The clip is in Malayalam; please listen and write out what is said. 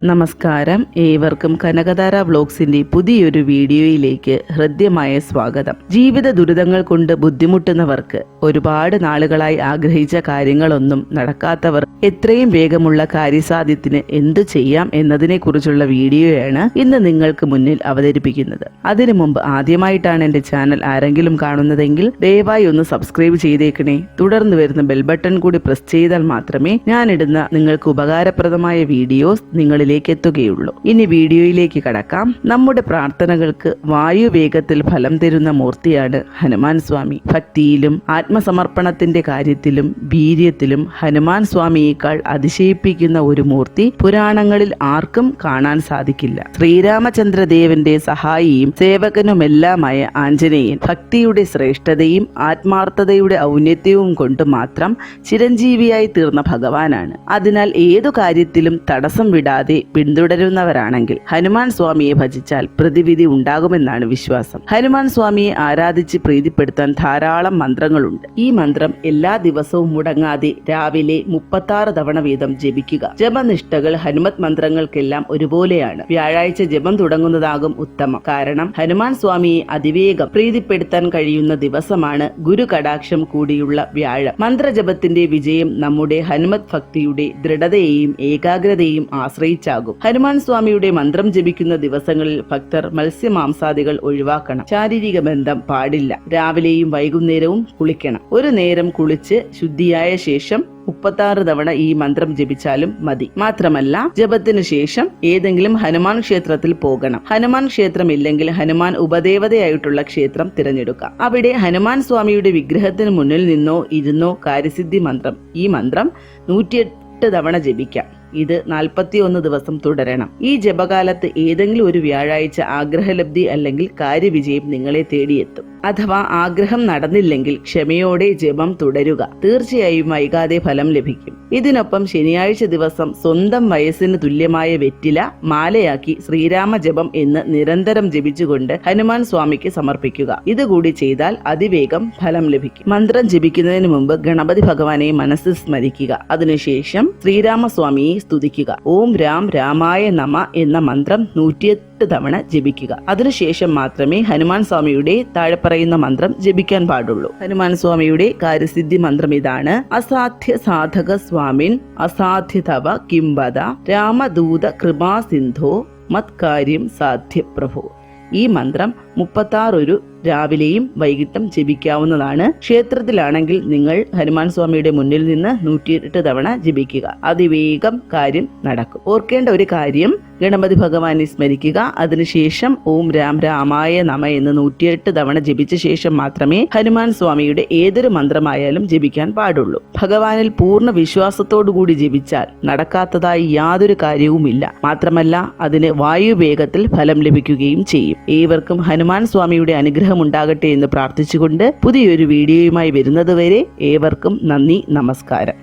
നമസ്കാരം. ഏവർക്കും കനകധാര വ്ലോഗ്സിന്റെ പുതിയൊരു വീഡിയോയിലേക്ക് ഹൃദ്യമായ സ്വാഗതം. ജീവിത ദുരിതങ്ങൾ കൊണ്ട് ബുദ്ധിമുട്ടുന്നവർക്ക്, ഒരുപാട് നാളുകളായി ആഗ്രഹിച്ച കാര്യങ്ങളൊന്നും നടക്കാത്തവർ എത്രയും വേഗമുള്ള കാര്യസാധ്യത്തിന് എന്തു ചെയ്യാം എന്നതിനെ കുറിച്ചുള്ള വീഡിയോയാണ് ഇന്ന് നിങ്ങൾക്ക് മുന്നിൽ അവതരിപ്പിക്കുന്നത്. അതിനു മുമ്പ് ആദ്യമായിട്ടാണ് എന്റെ ചാനൽ ആരെങ്കിലും കാണുന്നതെങ്കിൽ ദയവായി ഒന്ന് സബ്സ്ക്രൈബ് ചെയ്തേക്കണേ. തുടർന്ന് വരുന്ന ബെൽ ബട്ടൺ കൂടി പ്രസ് ചെയ്താൽ മാത്രമേ ഞാനിടുന്ന നിങ്ങൾക്ക് ഉപകാരപ്രദമായ വീഡിയോസ് നിങ്ങളിൽ എത്തുകയുള്ളൂ. ഇനി വീഡിയോയിലേക്ക് കടക്കാം. നമ്മുടെ പ്രാർത്ഥനകൾക്ക് വായുവേഗത്തിൽ ഫലം തരുന്ന മൂർത്തിയാണ് ഹനുമാൻ സ്വാമി. ഭക്തിയിലും ആത്മസമർപ്പണത്തിന്റെ കാര്യത്തിലും വീര്യത്തിലും ഹനുമാൻ സ്വാമിയേക്കാൾ അതിശയിപ്പിക്കുന്ന ഒരു മൂർത്തി പുരാണങ്ങളിൽ ആർക്കും കാണാൻ സാധിക്കില്ല. ശ്രീരാമചന്ദ്രദേവന്റെ സഹായിയും സേവകനുമെല്ലാമായ ആഞ്ജനേയൻ ഭക്തിയുടെ ശ്രേഷ്ഠതയും ആത്മാർത്ഥതയുടെ ഔന്നത്യവും കൊണ്ട് മാത്രം ചിരഞ്ജീവിയായി തീർന്ന ഭഗവാനാണ്. അതിനാൽ ഏതു കാര്യത്തിലും തടസ്സം വിടാതെ പിന്തുടരുന്നവരാണെങ്കിൽ ഹനുമാൻ സ്വാമിയെ ഭജിച്ചാൽ പ്രതിവിധി ഉണ്ടാകുമെന്നാണ് വിശ്വാസം. ഹനുമാൻ സ്വാമിയെ ആരാധിച്ച് പ്രീതിപ്പെടുത്താൻ ധാരാളം മന്ത്രങ്ങളുണ്ട്. ഈ മന്ത്രം എല്ലാ ദിവസവും മുടങ്ങാതെ രാവിലെ 36 തവണ വീതം ജപിക്കുക. ജപനിഷ്ഠകൾ ഹനുമത് മന്ത്രങ്ങൾക്കെല്ലാം ഒരുപോലെയാണ്. വ്യാഴാഴ്ച ജപം തുടങ്ങുന്നതാകും ഉത്തമം. കാരണം ഹനുമാൻ സ്വാമിയെ അതിവേഗം പ്രീതിപ്പെടുത്താൻ കഴിയുന്ന ദിവസമാണ് ഗുരു കടാക്ഷം കൂടിയുള്ള വ്യാഴം. മന്ത്രജപത്തിന്റെ വിജയം നമ്മുടെ ഹനുമത് ഭക്തിയുടെ ദൃഢതയെയും ഏകാഗ്രതയും ആശ്രയിച്ചാകും. ഹനുമാൻ സ്വാമിയുടെ മന്ത്രം ജപിക്കുന്ന ദിവസങ്ങളിൽ ഭക്തർ മത്സ്യമാംസാദികൾ ഒഴിവാക്കണം. ശാരീരിക ബന്ധം പാടില്ല. രാവിലെയും വൈകുന്നേരവും കുളിക്കണം. ഒരു നേരം കുളിച്ച് ശുദ്ധിയായ ശേഷം 36 തവണ ഈ മന്ത്രം ജപിച്ചാലും മതി. മാത്രമല്ല, ജപത്തിനു ശേഷം ഏതെങ്കിലും ഹനുമാൻ ക്ഷേത്രത്തിൽ പോകണം. ഹനുമാൻ ക്ഷേത്രം ഇല്ലെങ്കിൽ ഹനുമാൻ ഉപദേവതയായിട്ടുള്ള ക്ഷേത്രം തിരഞ്ഞെടുക്കാം. അവിടെ ഹനുമാൻ സ്വാമിയുടെ വിഗ്രഹത്തിന് മുന്നിൽ നിന്നോ ഇരുന്നോ കാര്യസിദ്ധി മന്ത്രം, ഈ മന്ത്രം 108 തവണ ജപിക്കാം. ഇത് 41 ദിവസം തുടരണം. ഈ ജപകാലത്ത് ഏതെങ്കിലും ഒരു വ്യാഴാഴ്ച ആഗ്രഹലബ്ധി അല്ലെങ്കിൽ കാര്യവിജയം നിങ്ങളെ തേടിയെത്തും. അഥവാ ആഗ്രഹം നടന്നില്ലെങ്കിൽ ക്ഷമയോടെ ജപം തുടരുക. തീർച്ചയായും വൈകാതെ ഫലം ലഭിക്കും. ഇതിനൊപ്പം ശനിയാഴ്ച ദിവസം സ്വന്തം വയസ്സിന് തുല്യമായ വെറ്റില മാലയാക്കി ശ്രീരാമ ജപം എന്ന് നിരന്തരം ജപിച്ചുകൊണ്ട് ഹനുമാൻ സ്വാമിക്ക് സമർപ്പിക്കുക. ഇതുകൂടി ചെയ്താൽ അതിവേഗം ഫലം ലഭിക്കും. മന്ത്രം ജപിക്കുന്നതിന് മുമ്പ് ഗണപതി ഭഗവാനെ മനസ്സിൽ സ്മരിക്കുക. അതിനുശേഷം ശ്രീരാമസ്വാമിയെ സ്തുതിക്കുക. ഓം രാം രാമായ നമ എന്ന മന്ത്രം 108 തവണ ജപിക്കുക. അതിനുശേഷം മാത്രമേ ഹനുമാൻ സ്വാമിയുടെ താഴെ പറയുന്ന മന്ത്രം ജപിക്കാൻ പാടുള്ളൂ. ഹനുമാൻ സ്വാമിയുടെ കാര്യസിദ്ധി മന്ത്രം ഇതാണ്: അസാധ്യ സാധക സ്വാമിൻ അസാധ്യ തവ കിംവദ രാമദൂത കൃപാ സിന്ധോ മത്കാര്യം സാധ്യ പ്രഭോ. ഈ മന്ത്രം 36 രാവിലെയും വൈകിട്ടും ജപിക്കാവുന്നതാണ്. ക്ഷേത്രത്തിലാണെങ്കിൽ നിങ്ങൾ ഹനുമാൻ സ്വാമിയുടെ മുന്നിൽ നിന്ന് 108 തവണ ജപിക്കുക. അതിവേഗം കാര്യം നടക്കും. ഓർക്കേണ്ട ഒരു കാര്യം, ഗണപതി ഭഗവാനെ സ്മരിക്കുക. അതിനുശേഷം ഓം രാം രാമായ നമ എന്ന് 108 തവണ ജപിച്ച ശേഷം മാത്രമേ ഹനുമാൻ സ്വാമിയുടെ ഏതൊരു മന്ത്രമായാലും ജപിക്കാൻ പാടുള്ളൂ. ഭഗവാനിൽ പൂർണ്ണ വിശ്വാസത്തോടുകൂടി ജപിച്ചാൽ നടക്കാത്തതായി യാതൊരു കാര്യവുമില്ല. മാത്രമല്ല, അതിന് വായുവേഗത്തിൽ ഫലം ലഭിക്കുകയും ചെയ്യും. ഏവർക്കും ഹനുമാൻ സ്വാമിയുടെ അനുഗ്രഹം ഉണ്ടാകട്ടെ എന്ന് പ്രാർത്ഥിച്ചുകൊണ്ട് പുതിയൊരു വീഡിയോയുമായി വരുന്നതുവരെ ഏവർക്കും നന്ദി, നമസ്കാരം.